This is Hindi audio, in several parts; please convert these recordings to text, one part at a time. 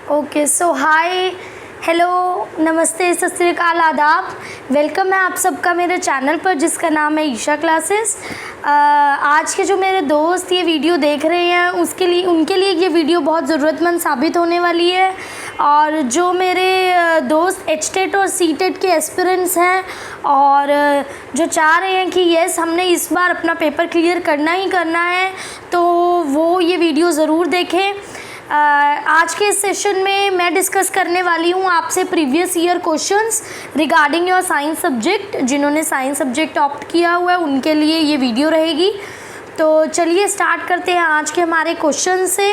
ओके सो हाय हेलो नमस्ते सत श्री अकाल आदाब। वेलकम है आप सबका मेरे चैनल पर जिसका नाम है ईशा क्लासेस। आज के जो मेरे दोस्त ये वीडियो देख रहे हैं उनके लिए ये वीडियो बहुत ज़रूरतमंद साबित होने वाली है। और जो मेरे दोस्त एचटेट और सीटेट के एस्पिरेंट्स हैं और जो चाह रहे हैं कि यस हमने इस बार अपना पेपर क्लियर करना ही करना है, तो वो ये वीडियो ज़रूर देखें। आज के इस सेशन में मैं डिस्कस करने वाली हूँ आपसे previous year questions regarding your science subject. जिन्होंने साइंस सब्जेक्ट ऑप्ट किया हुआ है उनके लिए ये वीडियो रहेगी। तो चलिए स्टार्ट करते हैं आज के हमारे क्वेश्चन से।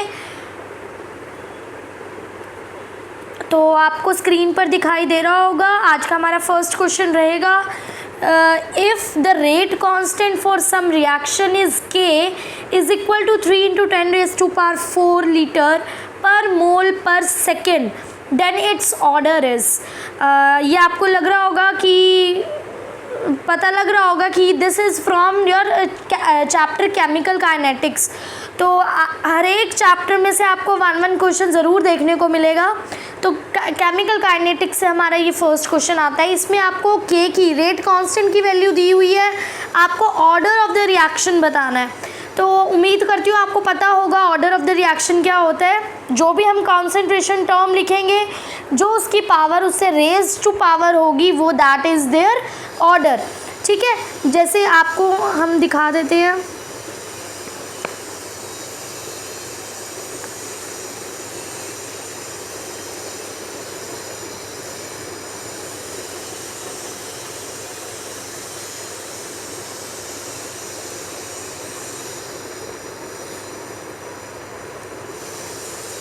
तो आपको स्क्रीन पर दिखाई दे रहा होगा, आज का हमारा फर्स्ट क्वेश्चन रहेगा if the rate constant for some reaction is K is equal to 3 into 10 raised to power 4 liter per mole per second then its order is। ये आपको लग रहा होगा कि पता लग रहा होगा कि this is from your chapter chemical kinetics. तो हर एक चैप्टर में से आपको वन क्वेश्चन ज़रूर देखने को मिलेगा। तो केमिकल काइनेटिक्स से हमारा ये फर्स्ट क्वेश्चन आता है। इसमें आपको के की रेट कांस्टेंट की वैल्यू दी हुई है, आपको ऑर्डर ऑफ द रिएक्शन बताना है। तो उम्मीद करती हूँ आपको पता होगा ऑर्डर ऑफ द रिएक्शन क्या होता है। जो भी हम कॉन्सेंट्रेशन टर्म लिखेंगे, जो उसकी पावर उससे रेज टू पावर होगी वो दैट इज़ देयर ऑर्डर। ठीक है, जैसे आपको हम दिखा देते हैं।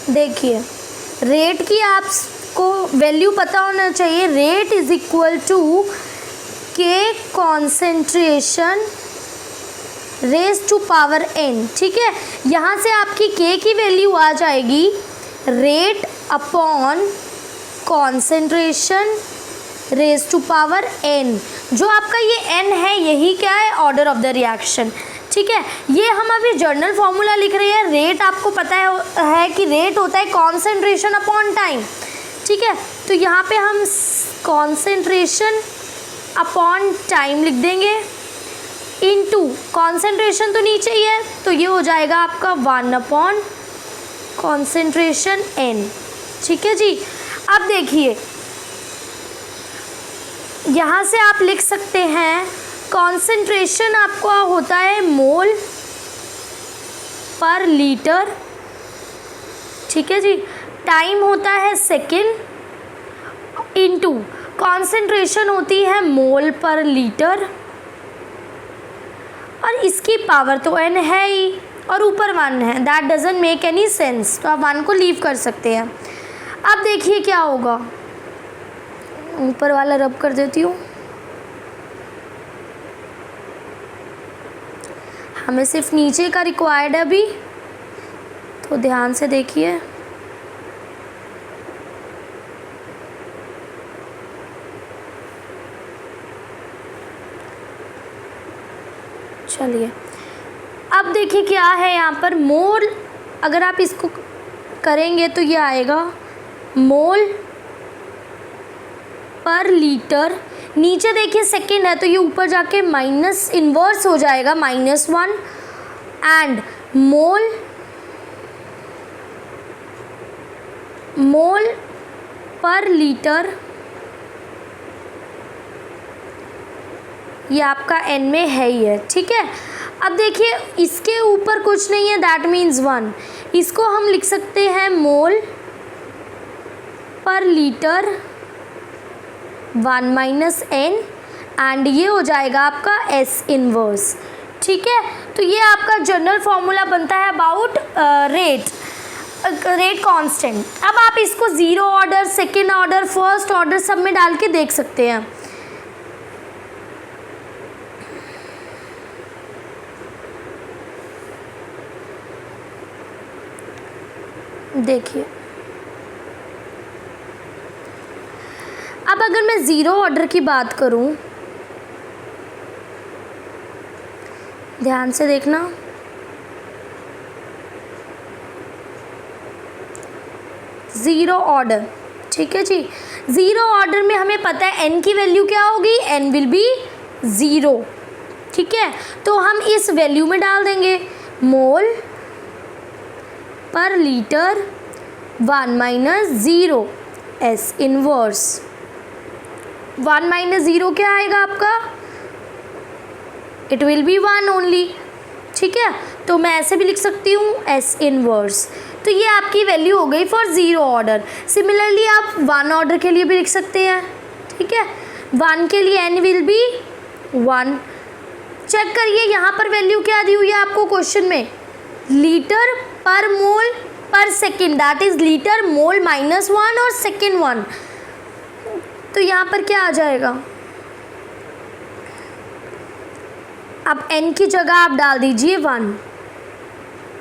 देखिए, रेट की आपको वैल्यू पता होना चाहिए। Rate is equal to K concentration raise to power N. ठीक है, यहाँ से आपकी के की वैल्यू आ जाएगी rate upon concentration raise to power N. जो आपका ये एन है यही क्या है, ऑर्डर ऑफ द रिएक्शन। ठीक है, ये हम अभी जर्नल फॉर्मूला लिख रहे हैं। रेट आपको पता है कि रेट होता है कॉन्सेंट्रेशन अपॉन टाइम। ठीक है, तो यहाँ पे हम कॉन्सेंट्रेशन अपॉन टाइम लिख देंगे इनटू कॉन्सेंट्रेशन तो नीचे ही है, तो ये हो जाएगा आपका 1 अपॉन कॉन्सेंट्रेशन एन। ठीक है जी, अब देखिए यहाँ से आप लिख सकते हैं कॉन्सेंट्रेशन आपका होता है मोल पर लीटर। ठीक है जी, टाइम होता है सेकेंड इनटू कॉन्सेंट्रेशन होती है मोल पर लीटर और इसकी पावर तो n है ही और ऊपर 1 है। That doesn't make any sense, तो आप 1 को लीव कर सकते हैं। अब देखिए क्या होगा, ऊपर वाला रब कर देती हूँ। हमें सिर्फ नीचे का रिक्वायर्ड है अभी, तो ध्यान से देखिए। चलिए, अब देखिए क्या है यहाँ पर मोल। अगर आप इसको करेंगे तो ये आएगा मोल पर लीटर। नीचे देखिए सेकेंड है तो ये ऊपर जाके माइनस इन्वर्स हो जाएगा -1 एंड मोल पर लीटर ये आपका n में है ही है। ठीक है, अब देखिए इसके ऊपर कुछ नहीं है, दैट मीन्स 1। इसको हम लिख सकते हैं मोल पर लीटर 1 माइनस एन एंड ये हो जाएगा आपका S इनवर्स। ठीक है, तो ये आपका जनरल फॉर्मूला बनता है अबाउट रेट कांस्टेंट। अब आप इसको zero order, second order, first order सब में डाल के देख सकते हैं। देखिए, अब अगर मैं ज़ीरो ऑर्डर की बात करूं, ध्यान से देखना, ज़ीरो ऑर्डर, ठीक है जी। ज़ीरो ऑर्डर में हमें पता है n की वैल्यू क्या होगी, n विल बी ज़ीरो, ठीक है। तो हम इस वैल्यू में डाल देंगे मोल पर litre 1 minus zero S inverse. 1 minus zero क्या आएगा आपका, इट विल बी 1 ओनली, ठीक है। तो मैं ऐसे भी लिख सकती हूँ एस इनवर्स। तो ये आपकी वैल्यू हो गई फॉर ज़ीरो ऑर्डर। सिमिलरली आप 1 ऑर्डर के लिए भी लिख सकते हैं, ठीक है। 1 के लिए n विल बी 1। चेक करिए यहाँ पर वैल्यू क्या दी हुई है आपको क्वेश्चन में, लीटर पर मोल पर second, that is litre mole minus 1 और सेकेंड 1। तो यहाँ पर क्या आ जाएगा, अब n की जगह आप डाल दीजिए 1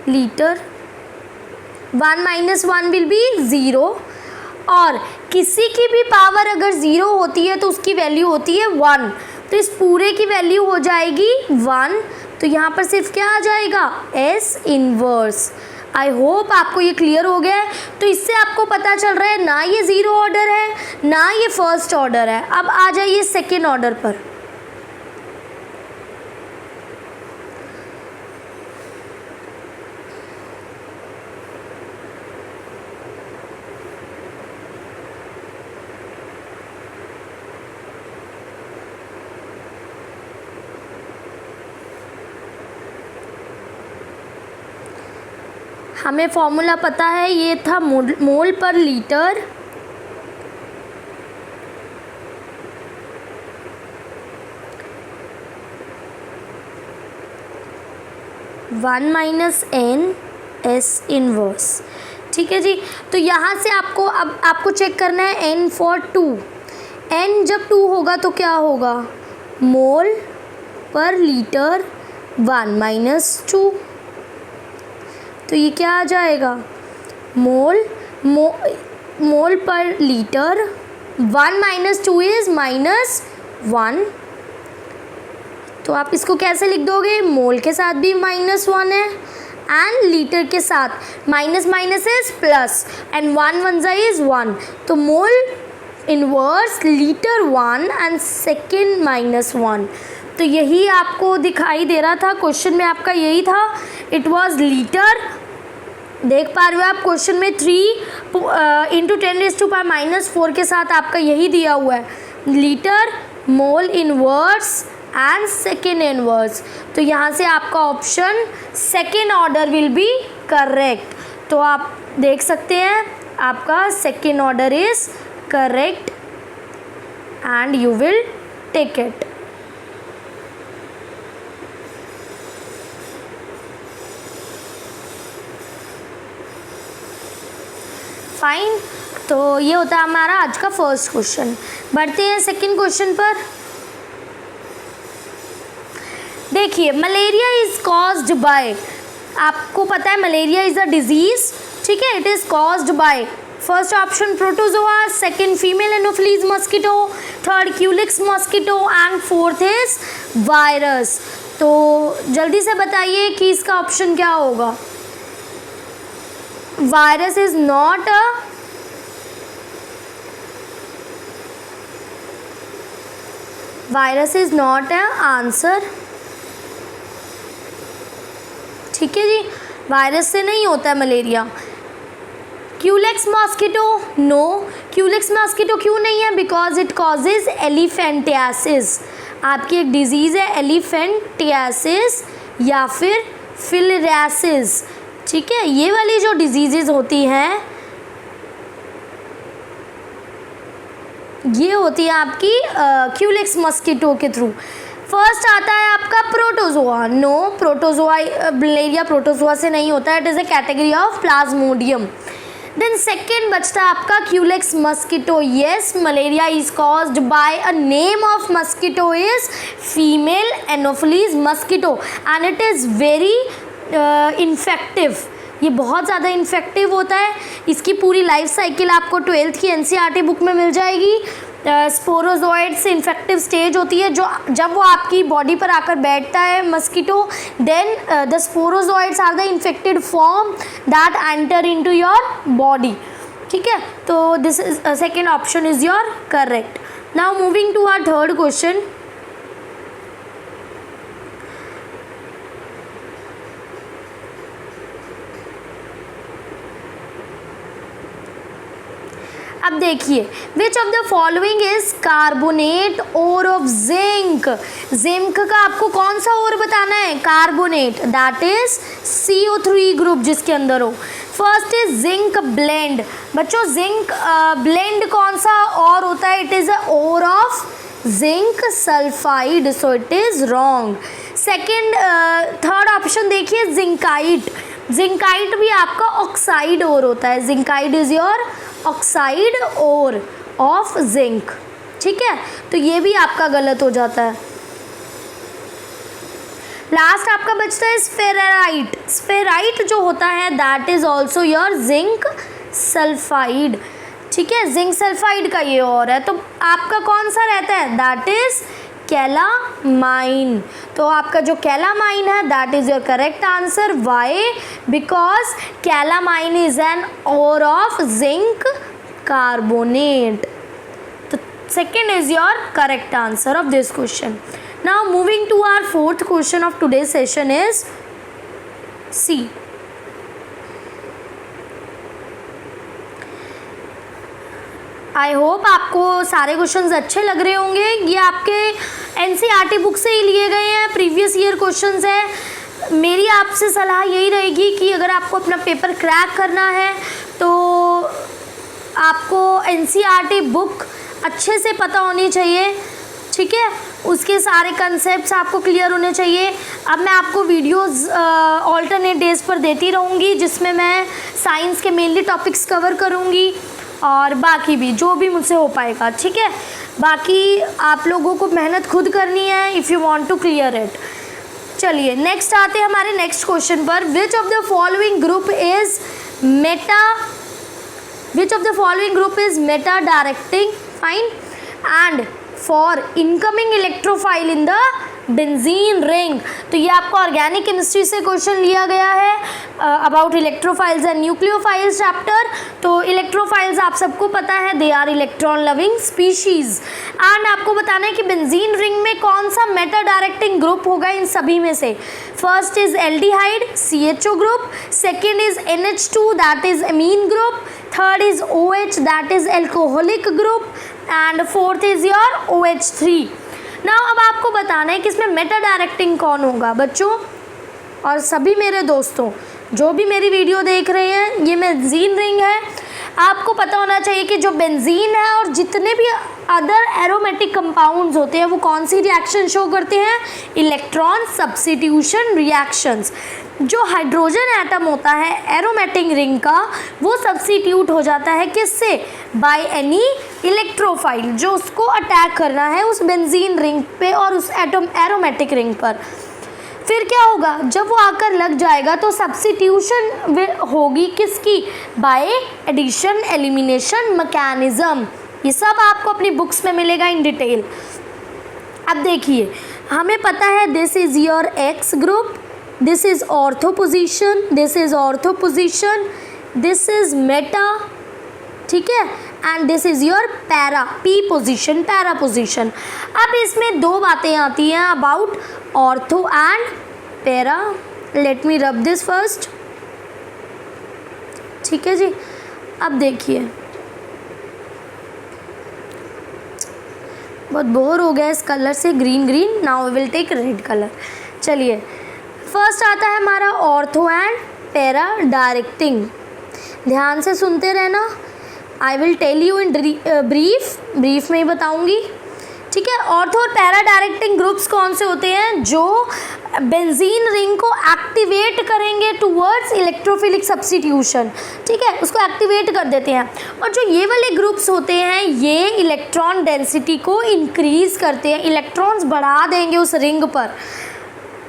litre, 1 minus 1 will be zero, और किसी की भी पावर अगर ज़ीरो होती है तो उसकी वैल्यू होती है 1, तो इस पूरे की वैल्यू हो जाएगी 1। तो यहाँ पर सिर्फ क्या आ जाएगा, एस इनवर्स। आई होप आपको ये क्लियर हो गया है। तो इससे आपको पता चल रहा है ना ये ज़ीरो ऑर्डर है ना ये फर्स्ट ऑर्डर है। अब आ जाइए सेकेंड ऑर्डर पर। हमें फॉर्मूला पता है, ये था मोल पर litre one minus n S inverse, ठीक है जी। तो यहाँ से आपको अब आपको चेक करना है n फॉर 2। n जब 2 होगा तो क्या होगा, मोल पर लीटर 1 माइनस 2। तो ये क्या आ जाएगा, मोल पर लीटर 1 माइनस 2 इज़ माइनस 1। तो आप इसको कैसे लिख दोगे, मोल के साथ भी माइनस 1 है एंड लीटर के साथ minus minus is plus and 1 1 जा इज़ 1। तो mole inverse litre 1 and second minus 1। तो यही आपको दिखाई दे रहा था क्वेश्चन में, आपका यही था, इट वाज लीटर। देख पा रहे हो आप क्वेश्चन में 3 इंटू 10⁻⁻⁴ के साथ आपका यही दिया हुआ है, litre mole inverse and second inverse. तो यहाँ से आपका option second order will be correct. तो आप देख सकते हैं आपका second order is correct and you will take it. Fine. तो ये होता है हमारा आज का फर्स्ट क्वेश्चन। बढ़ते हैं सेकंड क्वेश्चन पर। देखिए, मलेरिया इज कॉज्ड बाय, आपको पता है मलेरिया इज अ डिजीज, ठीक है। It is caused by first option protozoa, second female anopheles mosquito, third culex mosquito and fourth is virus. तो जल्दी से बताइए कि इसका ऑप्शन क्या होगा। Virus is not a, virus is not a answer, ठीक है जी। वायरस से नहीं होता है malaria. Culex mosquito, no. Culex mosquito क्यों नहीं है, बिकॉज इट कॉजेज एलिफेंटियासिस। आपकी एक डिजीज़ है एलिफेंटियासिस या फिर फिलरियासिस, ठीक है। ये वाली जो डिजीज़ेज होती हैं ये होती है आपकी क्यूलेक्स मस्कीटो के थ्रू। फर्स्ट आता है आपका protozoa, no. Protozoa malaria protozoa से नहीं होता है, it is a category of plasmodium. Then second बचता आपका culex mosquito, yes. Malaria is caused by a name of mosquito is female anopheles mosquito and it is very infective. ये बहुत ज़्यादा इन्फेक्टिव होता है। इसकी पूरी लाइफ साइकिल आपको 12th की NCERT बुक में मिल जाएगी। स्पोरोजोइड से इन्फेक्टिव स्टेज होती है, जो जब वो आपकी बॉडी पर आकर बैठता है mosquito, then the sporozoites are the infected form that enter into your body. ठीक है, तो this is second option is your correct. Now moving to our third question. अब देखिए, which of the following is carbonate ore of zinc. Zinc का आपको कौन सा ओर बताना है? Carbonate, that is CO3 group जिसके अंदर हो. First is zinc blende. बच्चों जिंक ब्लेंड कौन सा और होता है? It is a ore of zinc sulphide, so it is wrong. Second third option देखिए, जिंकाइट. जिंकाइट भी आपका ऑक्साइड ओर होता है. Zincite is your oxide ore of zinc. ठीक है, तो ये भी आपका गलत हो जाता है. लास्ट आपका बचता है स्फेराइट. स्फेराइट जो होता है that is also your zinc sulphide. ठीक है, जिंक सल्फाइड का ये और है. तो आपका कौन सा रहता है? That is calamine. तो आपका जो कैलामाइन है that is your correct answer. Why? Because calamine is an ore of zinc carbonate. तो second is your correct answer of this question. Now moving to our fourth question of today session is C. I hope आपको सारे क्वेश्चंस अच्छे लग रहे होंगे. ये आपके NCERT बुक से ही लिए गए हैं, प्रीवियस ईयर क्वेश्चंस हैं. मेरी आपसे सलाह यही रहेगी कि अगर आपको अपना पेपर क्रैक करना है तो आपको NCERT बुक अच्छे से पता होनी चाहिए. ठीक है, उसके सारे कंसेप्ट्स आपको क्लियर होने चाहिए. अब मैं आपको वीडियोस ऑल्टरनेट डेज पर देती रहूँगी जिसमें मैं साइंस के मेनली टॉपिक्स कवर करूँगी और बाकी भी जो भी मुझसे हो पाएगा. ठीक है, बाकी आप लोगों को मेहनत खुद करनी है if you want to clear it. चलिए नेक्स्ट आते हैं हमारे नेक्स्ट क्वेश्चन पर. Which of the following group is meta directing fine and for incoming electrophile in the benzene ring. तो ये आपका ऑर्गेनिक केमिस्ट्री से क्वेश्चन लिया गया है about electrophiles and nucleophiles chapter. तो इलेक्ट्रोफाइल्स आप सबको पता है, they are electron loving species. And आपको बताना है कि बेंजीन रिंग में कौन सा मेटा डायरेक्टिंग ग्रुप होगा इन सभी में से. First is aldehyde CHO group, second is NH2 that is amine group, third is OH that is alcoholic group and fourth is your OH3. Now अब आपको बताना है कि इसमें मेटा डायरेक्टिंग कौन होगा. बच्चों और सभी मेरे दोस्तों जो भी मेरी वीडियो देख रहे हैं, ये बेंजीन रिंग है. आपको पता होना चाहिए कि जो बेंजीन है और जितने भी अदर एरोमेटिक कंपाउंड्स होते हैं वो कौन सी रिएक्शन शो करते हैं? Electron substitution reactions. जो हाइड्रोजन एटम होता है एरोमेटिक रिंग का, वो सब्स्टिट्यूट हो जाता है किससे? बाय एनी इलेक्ट्रोफाइल जो उसको अटैक करना है उस बेंजीन रिंग पे और उस एरोमेटिक रिंग पर. फिर क्या होगा? जब वो आकर लग जाएगा तो सब्स्टिट्यूशन होगी किसकी? By addition elimination mechanism. ये सब आपको अपनी बुक्स में मिलेगा इन डिटेल. अब देखिए, हमें पता है this is your X group, this is ortho position, this is ortho position, this is Meta. ठीक है, and this is your para P position, para position. अब इसमें दो बातें आती हैं about ortho and para. Let me rub this first. ठीक है जी, अब देखिए बहुत बोर हो गया इस कलर से, green green. Now we will take red colour. चलिए फर्स्ट आता है हमारा ऑर्थो एंड पैरा डायरेक्टिंग. ध्यान से सुनते रहना. I will tell you in brief में ही बताऊंगी. ठीक है, ऑर्थो और पैरा डायरेक्टिंग ग्रुप्स कौन से होते हैं? जो बेंजीन रिंग को एक्टिवेट करेंगे टूवर्ड्स इलेक्ट्रोफिलिक सब्स्टिट्यूशन. ठीक है, उसको एक्टिवेट कर देते हैं. और जो ये वाले ग्रुप्स होते हैं ये इलेक्ट्रॉन डेंसिटी को इंक्रीज करते हैं, इलेक्ट्रॉन्स बढ़ा देंगे उस रिंग पर.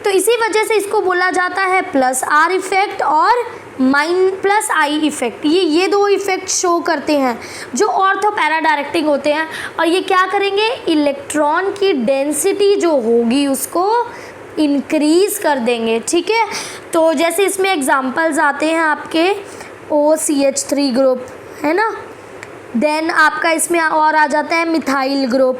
तो इसी वजह से इसको बोला जाता है +R इफेक्ट और -I इफेक्ट. ये दो इफेक्ट शो करते हैं जो ऑर्थो पैरा डायरेक्टिंग होते हैं. और ये क्या करेंगे? इलेक्ट्रॉन की डेंसिटी जो होगी उसको इंक्रीज कर देंगे. ठीक है, तो जैसे इसमें एग्जांपल्स आते हैं आपके OCH3 ग्रुप, है ना। देन आपका इसमें और आ जाता है methyl group,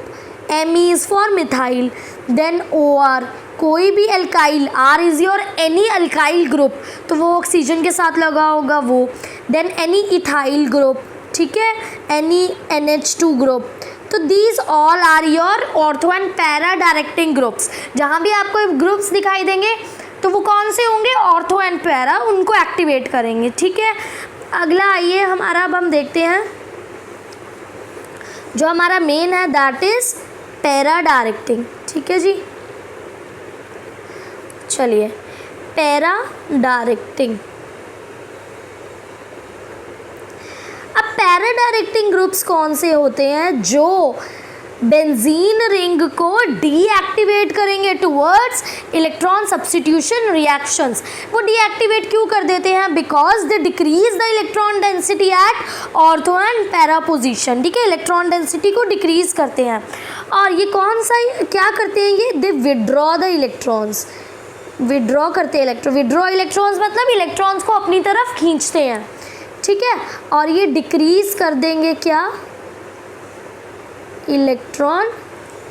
Me is for methyl. Then OR, कोई भी alkyl, R is your any alkyl group, तो वो ऑक्सीजन के साथ लगा होगा वो। देन एनी इथाइल ग्रुप, ठीक है, एनी NH2 ग्रुप। तो these all are your ortho and para directing groups. जहाँ भी आपको ग्रुप्स दिखाई देंगे तो वो कौन से होंगे, ऑर्थो एंड पैरा, उनको एक्टिवेट करेंगे, ठीक है। अगला आइए हमारा, अब हम देखते हैं जो हमारा मेन है, दैट इज़ पैरा डायरेक्टिंग, ठीक है जी। चलिए, पैरा डायरेक्टिंग। अब पैरा डायरेक्टिंग ग्रुप्स कौन से होते हैं, जो बेंजीन रिंग को डीएक्टिवेट करेंगे टुवर्ड्स इलेक्ट्रॉन सब्स्टिट्यूशन रिएक्शंस। वो डीएक्टिवेट क्यों कर देते हैं, because they decrease the electron density at ortho and para position, ठीक है, इलेक्ट्रॉन डेंसिटी को डिक्रीज करते हैं। और ये कौन सा क्या करते हैं, ये दे विड्रॉ द इलेक्ट्रॉन्स, विड्रॉ करते हैं इलेक्ट्रॉन, विड्रॉ इलेक्ट्रॉन्स मतलब इलेक्ट्रॉन्स को अपनी तरफ खींचते हैं, ठीक है। और ये डिक्रीज कर देंगे क्या, इलेक्ट्रॉन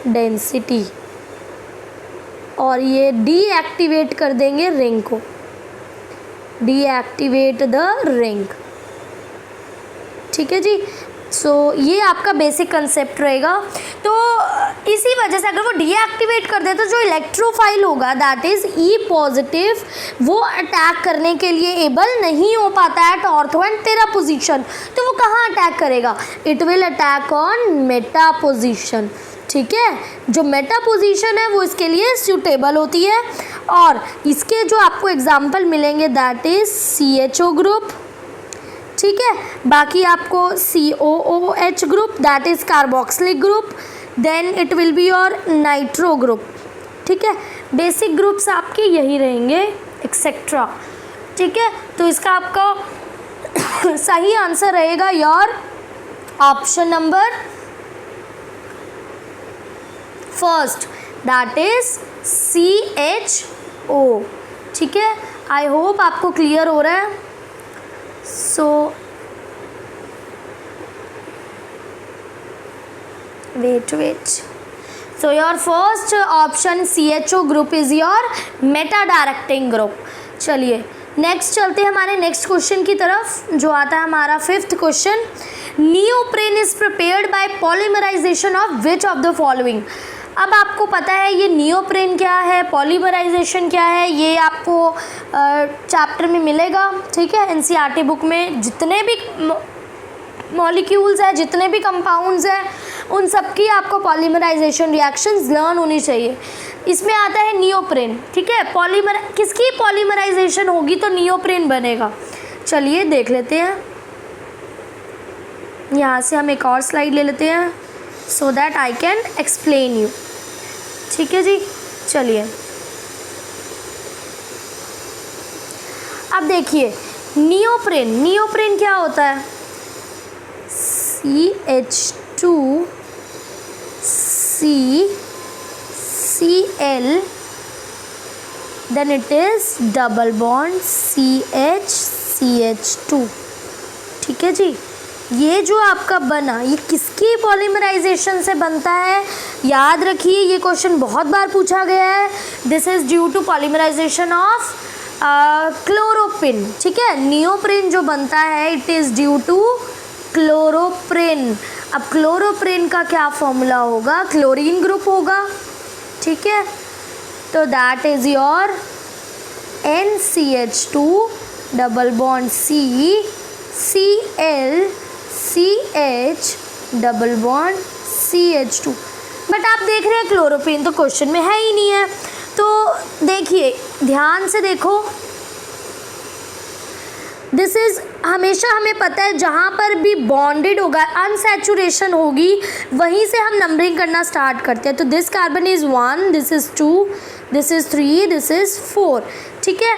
डेंसिटी, और ये डीएक्टिवेट कर देंगे रिंग को, डीएक्टिवेट द रिंग, ठीक है जी। सो ये आपका बेसिक कंसेप्ट रहेगा। तो इसी वजह से अगर वो डीएक्टिवेट कर दे तो जो इलेक्ट्रोफाइल होगा, दैट इज़ E पॉजिटिव, वो अटैक करने के लिए एबल नहीं हो पाता है at ortho and para position. तो वो कहाँ अटैक करेगा, it will attack on meta position, ठीक है। जो मेटा पोजीशन है वो इसके लिए सूटेबल होती है। और इसके जो आपको एग्जाम्पल मिलेंगे, दैट इज़ CHO ग्रुप, ठीक है। बाकी आपको COOH group, that is carboxylic group. Then it will be your nitro group, ठीक है। बेसिक ग्रुप्स आपके यही रहेंगे, एक्सेट्रा, ठीक है। तो इसका आपका सही आंसर रहेगा your option number first, that is CHO, ठीक है। आई होप आपको क्लियर हो रहा है। So wait. So your first option CHO group is your meta directing group। चलिए नेक्स्ट चलते हैं हमारे नेक्स्ट क्वेश्चन की तरफ, जो आता है हमारा 5th question. Neoprene is prepared by polymerisation of which of the following. अब आपको पता है ये नियोप्रेन क्या है, पॉलीमराइजेशन क्या है, ये आपको चैप्टर में मिलेगा, ठीक है। NCERT बुक में जितने भी मॉलिक्यूल्स हैं, जितने भी कंपाउंड्स हैं, उन सब की आपको पॉलीमराइजेशन रिएक्शंस लर्न होनी चाहिए। इसमें आता है नियोप्रेन, ठीक है। किसकी पॉलीमराइजेशन होगी तो नियोप्रेन बनेगा। चलिए देख लेते हैं, यहाँ से हम एक और स्लाइड ले लेते हैं so that I can explain you, ठीक है जी। चलिए अब देखिए नियोप्रेन क्या होता है, CH2CCl, then it is double bond CH2, ठीक है जी। ये जो आपका बना, ये किसकी पॉलीमराइजेशन से बनता है, याद रखिए ये क्वेश्चन बहुत बार पूछा गया है। This is due to polymerisation of chloroprene, ठीक है। नियोप्रेन जो बनता है it is due to chloroprene. अब क्लोरोप्रिन का क्या फॉर्मूला होगा, क्लोरीन ग्रुप होगा, ठीक है। तो that is your NCH2 double bond CCl CH double bond CH2। But आप देख रहे हैं क्लोरोप्रिन तो क्वेश्चन में है ही नहीं है। तो देखिए ध्यान से देखो, दिस इज़ हमेशा हमें पता है जहाँ पर भी बॉन्डेड होगा, अनसैचुरेशन होगी, वहीं से हम नंबरिंग करना स्टार्ट करते हैं। तो this carbon is 1, this is 2, this is 3, this is 4, ठीक है।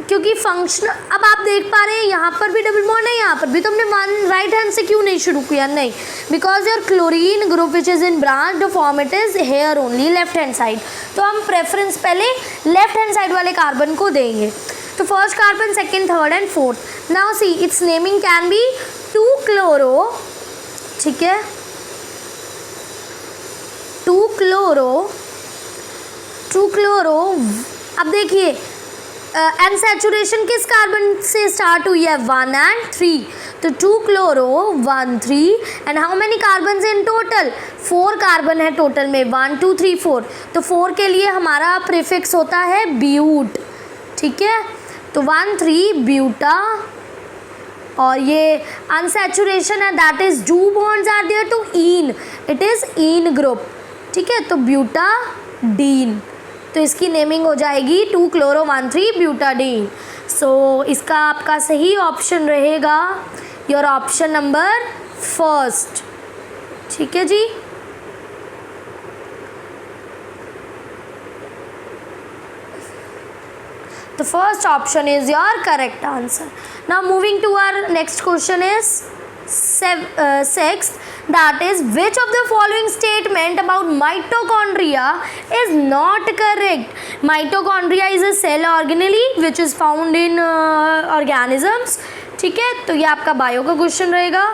क्योंकि फंक्शन, अब आप देख पा रहे हैं यहाँ पर भी डबल बॉन्ड है, यहाँ पर भी। तो हमने वन राइट हैंड से क्यों नहीं शुरू किया, नहीं, because your chlorine group which is in branch form it is here only, left hand side. तो हम प्रेफरेंस पहले लेफ्ट हैंड साइड वाले कार्बन को देंगे। तो first carbon, second, third and fourth. Now see it's naming can be 2-chloro, ठीक है, 2-chloro। अब देखिए एंड सैचुरेशन किस कार्बन से स्टार्ट हुई है, 1 and 3, तो 2-chloro 1 3 and how many carbon in total, 4 carbon है टोटल में, 1 2 3 4, तो 4 के लिए हमारा प्रीफिक्स होता है ब्यूट, ठीक है, तो 1 3 ब्यूटा, और ये अनसैचुरेशन है that is 2 bonds are there to ene, it is ene group, ठीक है, तो ब्यूटाडीन, तो इसकी नेमिंग हो जाएगी 2-chloro 1 3 ब्यूटाडीन। सो इसका आपका सही ऑप्शन रहेगा योर ऑप्शन नंबर फर्स्ट, ठीक है जी। The first option is your correct answer. Now moving to our next question is sixth, that is which of the following statement about mitochondria is not correct. Mitochondria is a cell organelle which is found in organisms, ठीक है, तो ये आपका बायो का क्वेश्चन रहेगा।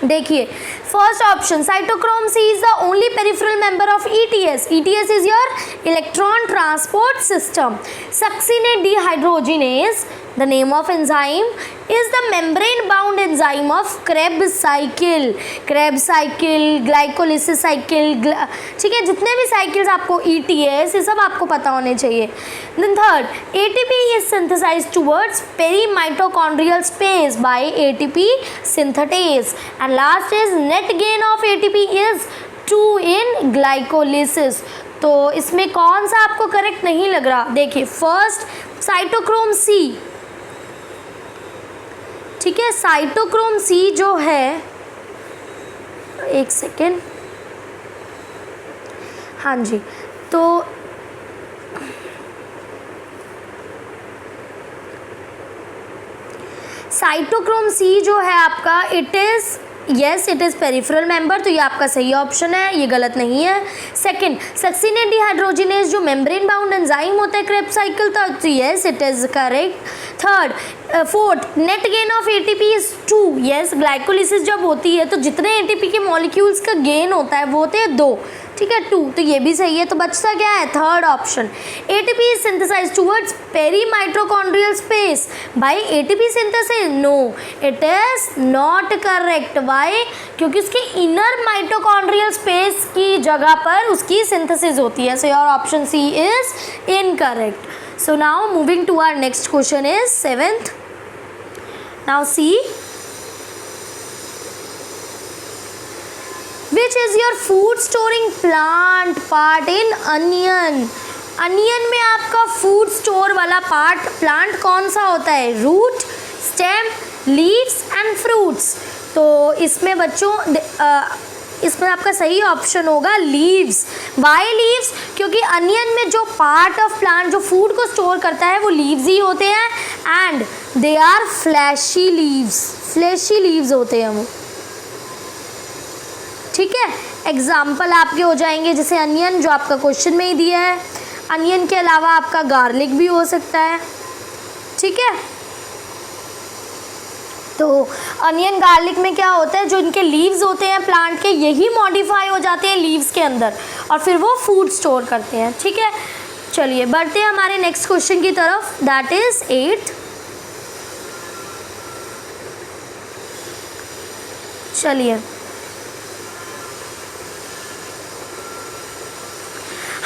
देखिए first option, cytochrome C is the only peripheral member of ETS, ETS is your electron transport system. Succinate dehydrogenase, the name of enzyme, is the membrane bound enzyme of Krebs cycle, glycolysis cycle, ठीक है, जितने भी साइकिल्स आपको ETS ये सब आपको पता होने चाहिए। Then third, ATP is synthesized towards perimitochondrial space by ATP synthetase, and last is net gain of ATP is 2 in glycolysis। तो इसमें कौन सा आपको करेक्ट नहीं लग रहा, देखिए फर्स्ट साइटोक्रोम सी, ठीक है, साइटोक्रोम सी जो है, एक सेकेंड, हाँ जी, तो साइटोक्रोम सी जो है आपका, it is yes it is peripheral member, तो ये आपका सही ऑप्शन है, ये गलत नहीं है। सेकंड, सक्सिनेट डिहाइड्रोजिनेज जो मेम्ब्रेन बाउंड एंजाइम होता है क्रेब्स साइकिल का, तो yes it is correct. Third, fourth, net gain of ATP is 2, yes, glycolysis जब होती है तो जितने एटीपी के मॉलिक्यूल्स का गेन होता है वो होते हैं 2, ठीक है, 2, तो ये भी सही है, तो बचता क्या है, third option. ATP is synthesised towards perimitochondrial space by ATP synthesis, no it is not correct, why, क्योंकि उसके इनर माइटोकॉन्ड्रियल स्पेस की जगह पर उसकी सिंथेसिस होती है, so your option C is incorrect. So now moving to our next question is 7th. Now see, which is your food storing plant part in onion? Onion में आपका फूड स्टोर वाला पार्ट प्लांट कौन सा होता है, root, stem, leaves and fruits. तो इसमें बच्चों इसमें आपका सही ऑप्शन होगा लीव्स। वाई लीव्स, क्योंकि अनियन में जो पार्ट ऑफ प्लांट जो फूड को स्टोर करता है वो लीव्स ही होते हैं, and they are fleshy leaves होते हैं वो, ठीक है। एग्जाम्पल आपके हो जाएंगे जैसे अनियन जो आपका क्वेश्चन में ही दिया है, अनियन के अलावा आपका गार्लिक भी हो सकता है, ठीक है। तो अनियन गार्लिक में क्या होता है, जो इनके लीव्स होते हैं प्लांट के, यही मॉडिफाई हो जाते हैं लीव्स के अंदर और फिर वो फूड स्टोर करते हैं, ठीक है। चलिए बढ़ते हैं हमारे नेक्स्ट क्वेश्चन की तरफ, दैट इज 8th। चलिए,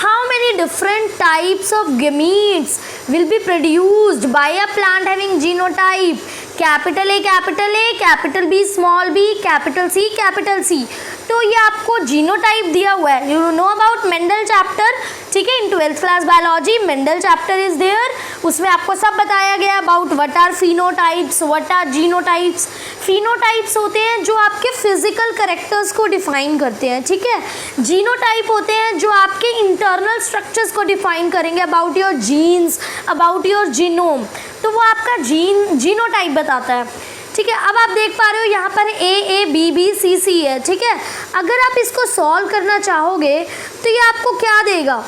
how many different types of gametes will be produced by a plant having genotype capital A, capital B, small b, capital C। तो ये आपको जीनोटाइप दिया हुआ है, you know about Mendel chapter, ठीक है, in 12th class biology Mendel chapter is there, उसमें आपको सब बताया गया about what are phenotypes, what are genotypes. Phenotypes होते हैं जो आपके फिजिकल कैरेक्टर्स को डिफाइन करते हैं, ठीक है। जीनोटाइप होते हैं जो आपके इंटरनल स्ट्रक्चर्स को डिफाइन करेंगे, about your genes, about your genome, तो वो आपका जीनोटाइप बताता है, ठीक है। अब आप देख पा रहे हो यहाँ पर A B B C है, ठीक है। अगर आप इसको सॉल्व करना चाहोगे तो ये आपको क्या देगा,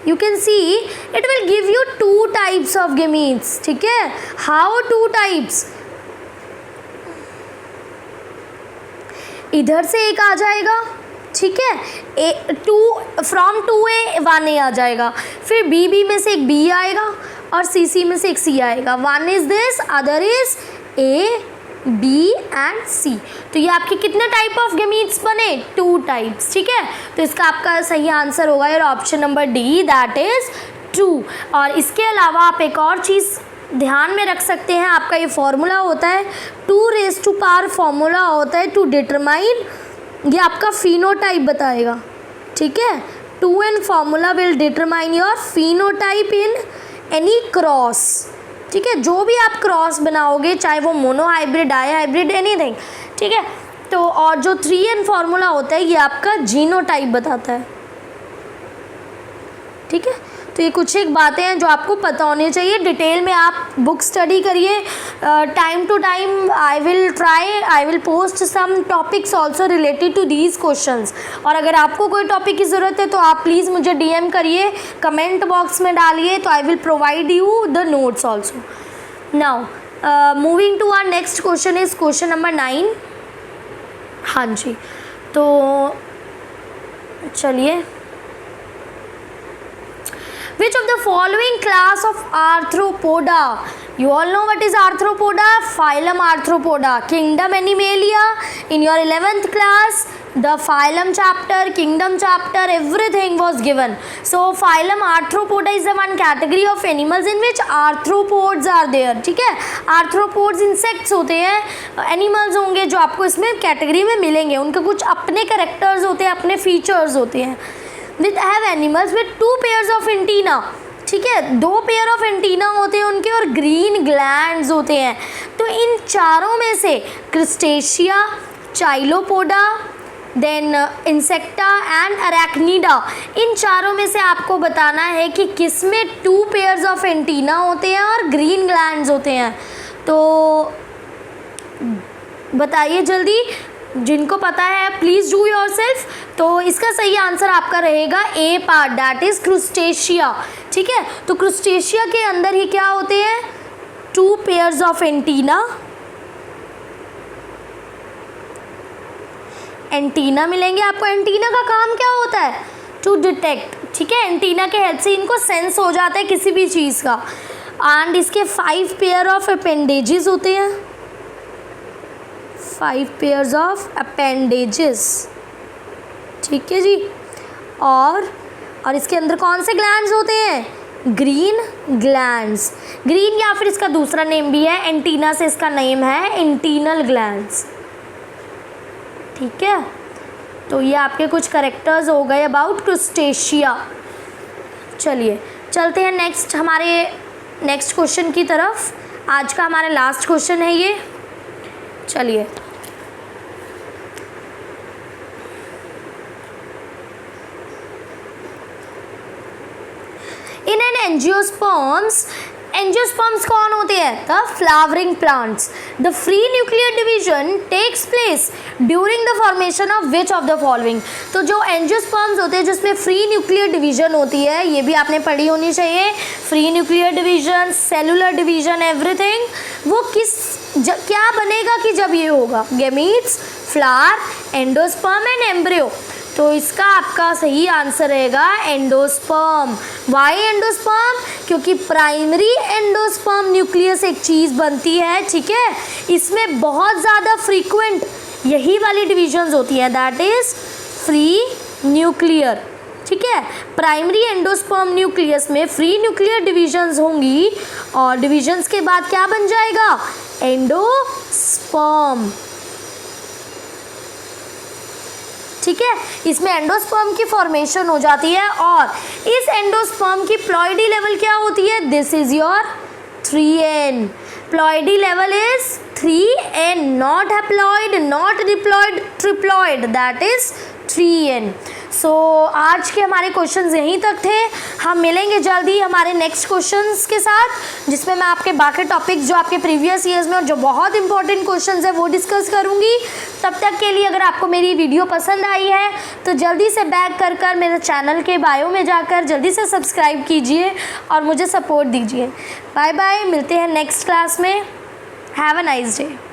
you can see it will give you 2 types of gametes, ठीक है। हाउ 2 टाइप्स, इधर से एक आ जाएगा, ठीक है, फ्रॉम 2A 1A आ जाएगा, फिर B में से एक B आएगा और C में से एक C आएगा। One is this, other is A, B and C। तो ये आपके कितने टाइप ऑफ गेमीट्स बने, 2 टाइप्स, ठीक है। तो इसका आपका सही आंसर होगा यार option number D, that is 2। और इसके अलावा आप एक और चीज़ ध्यान में रख सकते हैं, आपका ये फॉर्मूला होता है 2 रेज़ टू पावर फॉर्मूला होता है टू डिटरमाइन, ये आपका फिनोटाइप बताएगा, ठीक है। 2n formula will determine your phenotype in any cross, ठीक है। जो भी आप क्रॉस बनाओगे, चाहे वो monohybrid, dihybrid, anything, ठीक है। तो और जो 3n फॉर्मूला होता है ये आपका जीनोटाइप बताता है, ठीक है। तो ये कुछ एक बातें हैं जो आपको पता होनी चाहिए। डिटेल में आप बुक स्टडी करिए, time to time I will post some topics also related to these questions. और अगर आपको कोई टॉपिक की ज़रूरत है तो आप प्लीज़ मुझे DM करिए, कमेंट बॉक्स में डालिए, तो I will provide you the notes also. Now moving to our next question is question number 9। हाँ जी, तो चलिए, which of the following class of arthropoda, you all know what is arthropoda, phylum arthropoda, kingdom animalia, in your 11th class the phylum chapter, kingdom chapter, everything was given. So phylum arthropoda is the one category of animals in which arthropods are there, ठीक है। arthropods insects होते हैं, animals होंगे जो आपको इसमें कैटेगरी में मिलेंगे, उनके कुछ अपने कैरेक्टर्स होते हैं, अपने फीचर्स होते हैं। With have animals with 2 pairs of antenna, ठीक है, 2 पेयर ऑफ एंटीना होते हैं उनके, और ग्रीन ग्लैंड्स होते हैं। तो इन चारों में से क्रिस्टेशिया, चाइलोपोडा, देन इंसेक्टा एंड अरैक्निडा, इन चारों में से आपको बताना है कि किस में 2 पेयर्स ऑफ एंटीना होते हैं और ग्रीन ग्लैंड्स होते हैं। तो बताइए जल्दी, जिनको पता है प्लीज़ डू योरसेल्फ। तो इसका सही आंसर आपका रहेगा A पार्ट, दैट इज क्रुस्टेशिया, ठीक है। तो क्रुस्टेशिया के अंदर ही क्या होते हैं, 2 पेयर्स ऑफ एंटीना, एंटीना मिलेंगे आपको। एंटीना का काम क्या होता है, टू डिटेक्ट, ठीक है। एंटीना के हेल्प से इनको सेंस हो जाता है किसी भी चीज़ का। एंड इसके 5 पेयर ऑफ अपेंडेजेस होते हैं, 5 पेयर्स ऑफ अपेंडेजेस, ठीक है जी। और इसके अंदर कौन से ग्लैंड्स होते हैं, ग्रीन ग्लैंड्स। ग्रीन या फिर इसका दूसरा नेम भी है, एंटीना से इसका नेम है इंटीनल ग्लैंड्स, ठीक है। तो ये आपके कुछ कैरेक्टर्स हो गए अबाउट क्रुस्टेशिया। चलिए चलते हैं नेक्स्ट, हमारे नेक्स्ट क्वेश्चन की तरफ। आज का हमारा लास्ट क्वेश्चन है ये, चलिए। इन एन एंजियोस्पर्म्स कौन होते हैं, the flowering plants. The free nuclear division takes place during the formation of which of the following. तो जो एंजियोस्पर्म्स होते हैं जिसमें फ्री न्यूक्लियर डिवीजन होती है, ये भी आपने पढ़ी होनी चाहिए, free nuclear division, cellular division, everything, वो क्या बनेगा कि जब ये होगा, gametes, flower, endosperm and embryo. तो इसका आपका सही आंसर रहेगा एंडोस्पर्म। वाई एंडोस्पर्म, क्योंकि प्राइमरी एंडोस्पर्म न्यूक्लियस एक चीज़ बनती है, ठीक है। इसमें बहुत ज़्यादा फ्रीक्वेंट यही वाली डिविजन्स होती है, दैट इज़ फ्री न्यूक्लियर, ठीक है। प्राइमरी एंडोस्पर्म न्यूक्लियस में फ्री न्यूक्लियर डिविजन्स होंगी और डिविजन्स के बाद क्या बन जाएगा, एंडोस्पर्म, ठीक है। इसमें एंडोस्पर्म की फॉर्मेशन हो जाती है और इस एंडोस्पर्म की प्लॉइडी लेवल क्या होती है, this is your 3n। Ploidy level is 3n, not haploid, not diploid, triploid, that is 3n। सो आज के हमारे क्वेश्चंस यहीं तक थे। हम मिलेंगे जल्दी हमारे नेक्स्ट क्वेश्चंस के साथ, जिसमें मैं आपके बाकी टॉपिक्स जो आपके प्रीवियस ईयर्स में और जो बहुत इंपॉर्टेंट क्वेश्चंस है वो डिस्कस करूँगी। तब तक के लिए अगर आपको मेरी वीडियो पसंद आई है तो जल्दी से बैक कर मेरे चैनल के बायो में जाकर जल्दी से सब्सक्राइब कीजिए और मुझे सपोर्ट दीजिए। बाय बाय, मिलते हैं नेक्स्ट क्लास में। Have a nice day.